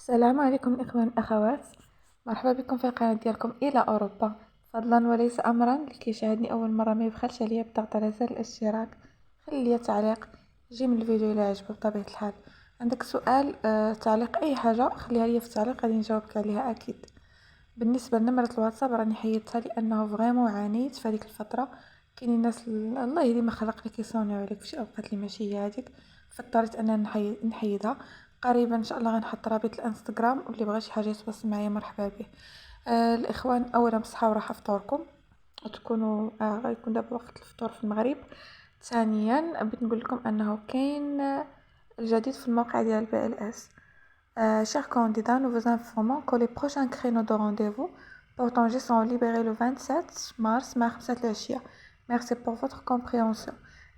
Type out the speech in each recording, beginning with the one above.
السلام عليكم الإخوان والأخوات، مرحبا بكم في القناة ديالكم إلى أوروبا. فضلا وليس أمرا، لكي يشاهدني أول مرة ما يبخلش عليا بالضغط على زر الاشتراك، خلي لي تعليق جي من الفيديو إلى عجبك. بطبيعة الحال عندك سؤال، تعليق أي حاجة خليها لي في التعليق غادي نجاوبك عليها أكيد. بالنسبة لنمرة الواتساب راني حيدتها لأنه فريمون عانيت في هذيك الفترة. كاينين الناس الله يهدي ما خلق لك يصونيو عليك فشي أوقات اللي ماشي هي هذيك، فاضطريت أنني نحيدها. قريبا ان شاء الله غنحط رابط الانستغرام، واللي بغى شي حاجه يتواصل معايا مرحبا به. الاخوان، اولا بصحه وراحه فطوركم وتكونوا غيكون دابا وقت الفطور في المغرب. ثانيا بغيت نقول لكم انه كاين الجديد في الموقع ديال بي ال اس. chers candidats, nous vous informons que les prochains créneaux de rendez-vous portant sont libérés le 27 mars مع 5 العشية. merci pour votre compréhension.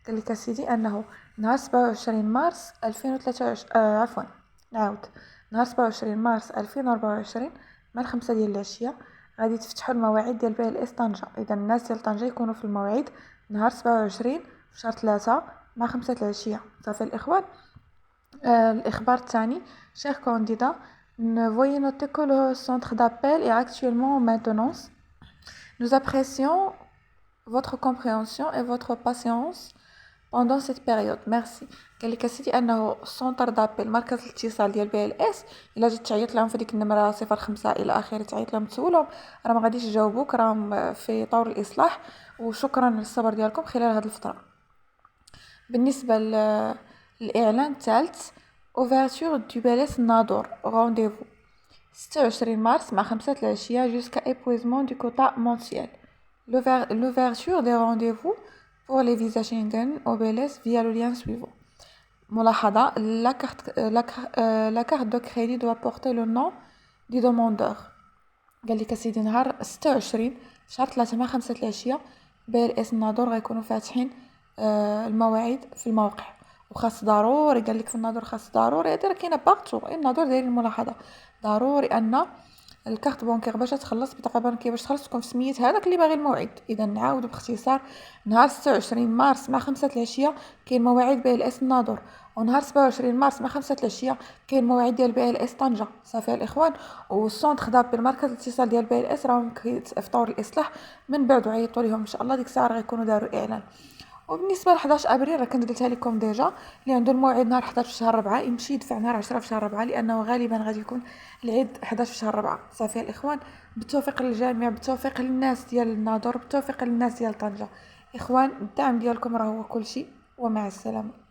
قال لك سيدي انه نهار 27 مارس 2023 عفوا نعاود نهار 27 مارس 2024 مع 5 ديال العشيه غادي تفتحوا المواعيد ديال بي ال اس طنجة. اذا الناس ديال طنجة يكونوا في الموعد نهار 27 في شهر 3 مع 5 العشيه. صافي الاخوان. الإخبار الثاني: chers candidats, veuillez noter que le centre d'appel est actuellement en maintenance. Nous apprécions votre compréhension et votre patience pendant cette période. Merci. قال لك سيدي انه سونتر دابيل مركز الاتصال ديال بي ال اس، الا جيت تعيط لهم في ديك النمره 05 الى اخره، تعيط لهم تسولهم راه ما غاديش يجاوبوك، راهم في طور الاصلاح. وشكرا للصبر ديالكم خلال هذه الفتره. بالنسبه للاعلان الثالث: اوفرتور دو بي الناظور رونديفو 26 مارس مع 5 العشيه jusqu'à épuisement du quota mensuel. L'ouverture des rendez-vous pour les visas Schengen au BLS via le lien suivant. ملاحظة: la carte de crédit doit porter le nom du demandeur. قال لك سيدي نهار 26 شهر 3 مع 5 العشية بي ال اس الناظور غيكونوا فاتحين المواعيد في الموقع، وخاص ضروري قال لك في الناظور خاص ضروري هذه راه كاينه باغتو الناظور دايرين الملاحظه ضروري ان الكارت بونكير باش تخلص بطاقه بنكيه باش تخلص تكون في سميت هذاك اللي باغي الموعد. اذا نعاود باختصار: نهار 26 مارس مع 5 العشيه كاين مواعيد بي ال اس الناظور، ونهار 27 مارس مع 5 العشيه كاين مواعيد ديال بي ال اس طنجه. صافي الاخوان. والسونتر دابيل مركز الاتصال ديال بي ال اس راهم في طور الاصلاح، من بعد عيطوا ليهم ان شاء الله ديك الساعه غيكونوا داروا اعلان. وبالنسبه ل 11 ابريل راه كنت قلتها لكم ديجا، اللي عنده الموعد نهار 11 في شهر 4 يمشي يدفع نهار 10 في شهر 4، لانه غالبا غادي يكون العيد 11 في شهر 4. صافي الاخوان، بالتوفيق للجميع، بالتوفيق للناس ديال الناظور، بالتوفيق للناس ديال طنجة. اخوان، الدعم ديالكم راه هو كل شيء، ومع السلامه.